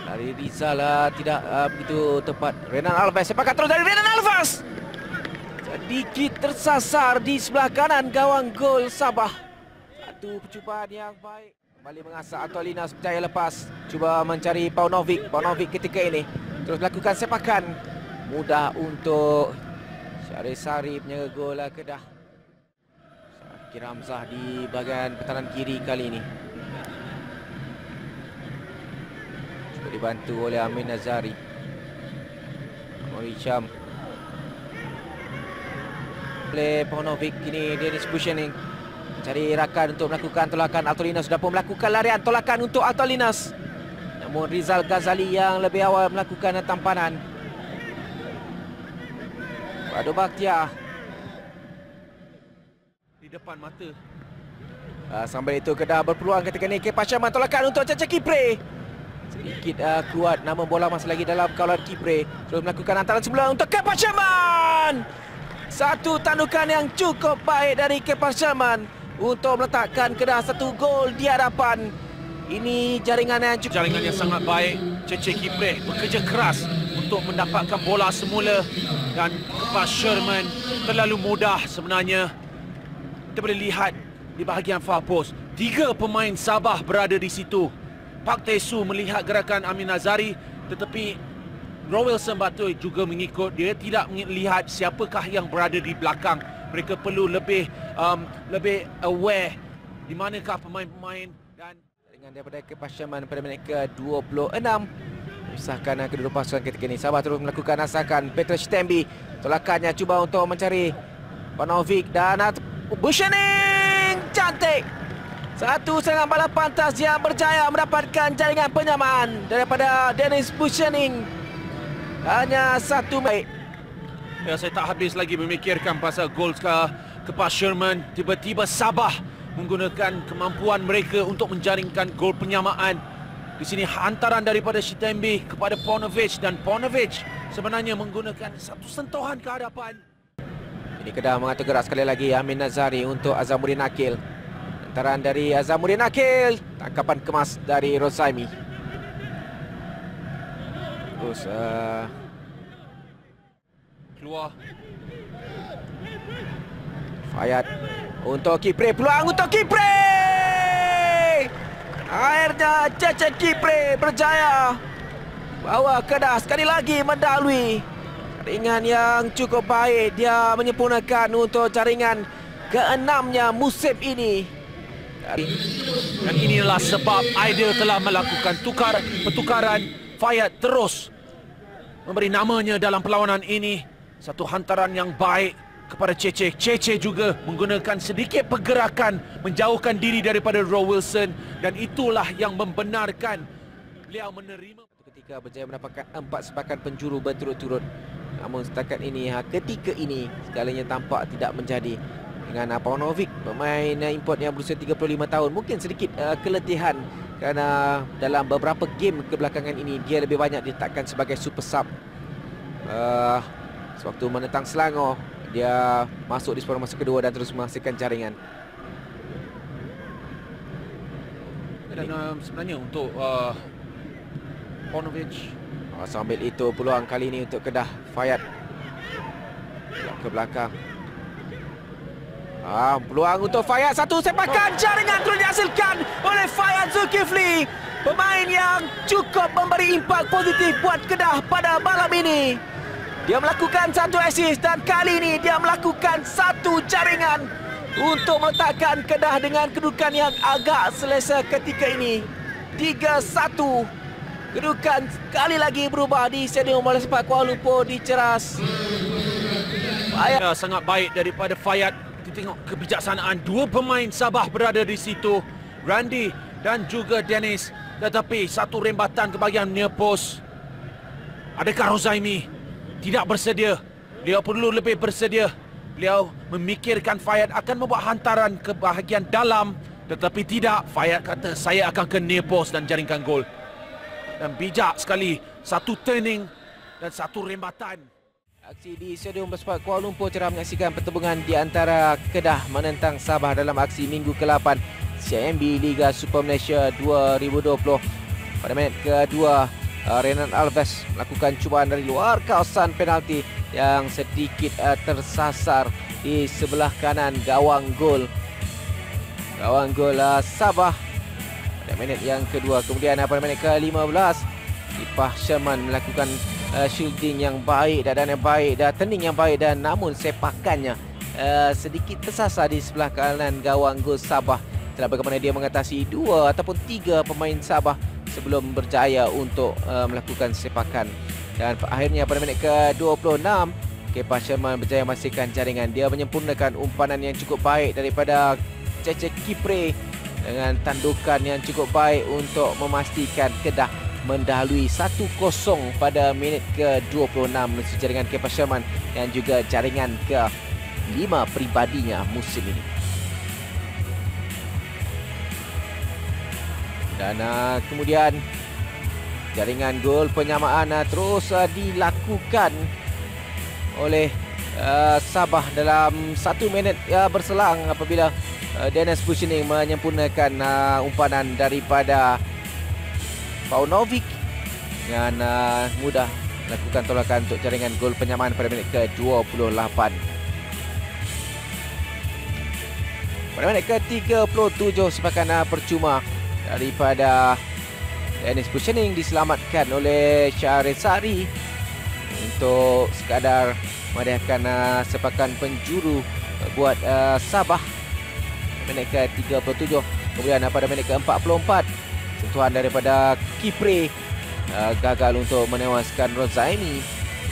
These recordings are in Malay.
Dari Rizal tidak begitu tepat. Renan Alves sepakat terus dari Renan Alves. Sedikit tersasar di sebelah kanan gawang gol Sabah. Satu percubaan yang baik. Kembali mengasah Antolinas berjaya lepas. Cuba mencari Paunovic. Paunovic ketika ini terus melakukan sepakan. Mudah untuk Syahrisari penjaga gol Kedah. Syakir Hamzah di bahagian pertahanan kiri kali ini. Cuba dibantu oleh Amin Nazari. Moricham. Oleh Paunovic, kini Dennis Bushening cari rakan untuk melakukan tolakan. Antolinas sudah pun melakukan larian tolakan untuk Antolinas. Namun Rizal Ghazali yang lebih awal melakukan tampanan. Padu Bakhtiar di depan mata. Sambil itu Kedah berpeluang ketika ini. Kepa Syaman tolakan untuk Caca Kipre. Sedikit kuat, namun bola masih lagi dalam kawalan Kipre. Terus melakukan hantaran sebelah untuk Kepa Syaman. Satu tandukan yang cukup baik dari Kepa Syaman untuk meletakkan Kedah satu gol di hadapan. Ini jaringan yang cukup. Jaringan yang sangat baik. Cece Kipre bekerja keras untuk mendapatkan bola semula. Dan Kepa Sherman terlalu mudah sebenarnya. Kita boleh lihat di bahagian far post. 3 pemain Sabah berada di situ. Pak Tesu melihat gerakan Amin Nazari, tetapi Rowelson Batui juga mengikut. Dia tidak melihat siapakah yang berada di belakang. Mereka perlu lebih aware di manakah pemain-pemain. Dan dengan daripada Kepa Syaman pada minit ke-26 memisahkan kedua pasukan ketika ini. Sabah terus melakukan asakan. Peter Shtembi tolakannya cuba untuk mencari Paunovic dan Bushening. Cantik. Satu serangan bala pantas yang berjaya mendapatkan jaringan penyamaan daripada Dennis Bushening. Hanya satu baik. Ya, saya tak habis lagi memikirkan pasal gol Kepa Sherman. Tiba-tiba Sabah menggunakan kemampuan mereka untuk menjaringkan gol penyamaan. Di sini hantaran daripada Shtembi kepada Paunovic, dan Paunovic sebenarnya menggunakan satu sentuhan ke hadapan. Ini Kedah mengatur gerak sekali lagi. Amin Nazari untuk Azamuddin Akil. Hantaran dari Azamuddin Akil. Tangkapan kemas dari Rozaimi. Terus Keluar. Fayad untuk Kipre. Peluang untuk Kipre. Akhirnya Cece Kipre berjaya bawa Kedah sekali lagi mendahului. Jaringan yang cukup baik. Dia menyempurnakan untuk jaringan ke-6-nya musim ini. Dan inilah sebab Aidil telah melakukan pertukaran. Fayad terus memberi namanya dalam perlawanan ini. Satu hantaran yang baik kepada Cece. Cece juga menggunakan sedikit pergerakan menjauhkan diri daripada Rowelson, dan itulah yang membenarkan beliau menerima. Ketika berjaya mendapatkan 4 sepakan penjuru berturut-turut. Namun setakat ini, ketika ini segalanya tampak tidak menjadi. Dengan Paunovic, pemain import yang berusia 35 tahun, mungkin sedikit keletihan kerana dalam beberapa game kebelakangan ini dia lebih banyak diletakkan sebagai super sub. Sewaktu menentang Selangor, dia masuk di separuh masa kedua dan terus menghasilkan jaringan. Dan sebenarnya untuk Paunovic, sambil itu peluang kali ini untuk Kedah. Fayad ke belakang. Peluang untuk Fayad. Satu sepakan jaringan terus dihasilkan oleh Fayad Zulkifli. Pemain yang cukup memberi impak positif buat Kedah pada malam ini. Dia melakukan satu assist dan kali ini dia melakukan satu jaringan untuk meletakkan Kedah dengan kedudukan yang agak selesa ketika ini. 3-1. Kedudukan sekali lagi berubah di Stadium Bola Sepak Kuala Lumpur diceras. Ya, sangat baik daripada Fayad. Kita tengok kebijaksanaan. 2 pemain Sabah berada di situ, Randy dan juga Dennis. Tetapi satu rembatan ke bahagian near post. Adakah Rozaimi tidak bersedia? Beliau perlu lebih bersedia. Beliau memikirkan Fayad akan membuat hantaran ke bahagian dalam, tetapi tidak. Fayad kata, saya akan ke near post dan jaringkan gol. Dan bijak sekali, satu turning dan satu rembatan. Aksi di Stadium Bola Sepak Kuala Lumpur cerah menyaksikan pertembungan di antara Kedah menentang Sabah dalam aksi minggu ke-8 CIMB Liga Super Malaysia 2020. Pada minit kedua, Renan Alves melakukan cubaan dari luar kawasan penalti yang sedikit tersasar di sebelah kanan gawang gol. Gawang gol Sabah pada minit yang kedua. Kemudian pada minit ke-15 Ipah Sherman melakukan shielding yang baik dan yang baik dan turning yang baik, dan namun sepakannya sedikit tersasar di sebelah kanan gawang gol Sabah. Itulah bagaimana dia mengatasi 2 ataupun 3 pemain Sabah sebelum berjaya untuk melakukan sepakan. Dan akhirnya pada minit ke-26 Kepa Sherman berjaya memastikan jaringan. Dia menyempurnakan umpanan yang cukup baik daripada Cece Kipre dengan tandukan yang cukup baik untuk memastikan Kedah mendahului 1-0 pada minit ke-26 melalui jaringan Kepa Sherman yang juga jaringan ke-5 peribadinya musim ini. Dan kemudian jaringan gol penyamaan terus dilakukan oleh Sabah dalam 1 minit berselang apabila Dennis Bushining menyempurnakan umpanan daripada Paunovic dengan mudah melakukan tolakan untuk jaringan gol penyamaan pada minit ke-28. Pada minit ke-37 sepakan percuma daripada Dennis Bushining diselamatkan oleh Syahrir Sari untuk sekadar mengadakan sepakan penjuru buat Sabah. Minit ke-37. Kemudian pada minit ke-44 sentuhan daripada Kipre gagal untuk menewaskan Rozaimi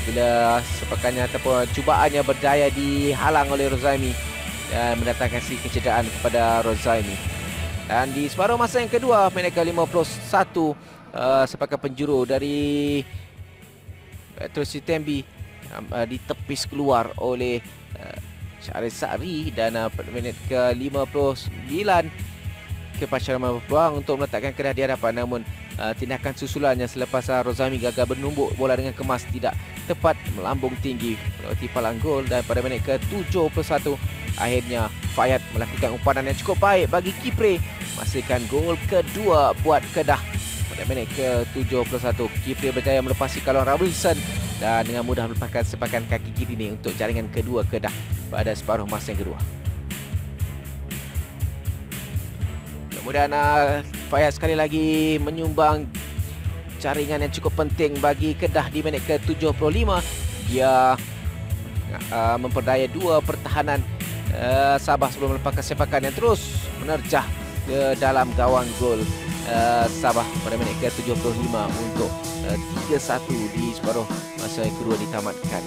bila sepakannya ataupun cubaannya berjaya dihalang oleh Rozaimi dan mendatangkan si kecederaan kepada Rozaimi. Dan di separuh masa yang kedua, minit ke-51 sepakan penjuru dari Petrus Sitembi ditepis keluar oleh Syahrir Sari. Dan pada minit ke-59 Kepa Sherman berpeluang untuk meletakkan Kedah di hadapan, namun tindakan susulannya selepas Rozaimi gagal bernumbuk bola dengan kemas tidak tepat melambung tinggi melewati palang gol. Dan pada minit ke-71 akhirnya Fayad melakukan umpanan yang cukup baik bagi Kipre memastikan gol kedua buat Kedah. Pada minit ke-71 Kipre berjaya melepasi Kalon Robinson dan dengan mudah melepaskan sepakan kaki kiri ini untuk jaringan kedua Kedah pada separuh masa yang kedua. Kemudian Fayad sekali lagi menyumbang jaringan yang cukup penting bagi Kedah di minit ke-75. Dia memperdaya 2 pertahanan Sabah sebelum melepaskan sepakan yang terus menerjah ke dalam gawang gol Sabah pada minit ke-75 untuk 3-1 di separuh masa yang kedua ditamatkan.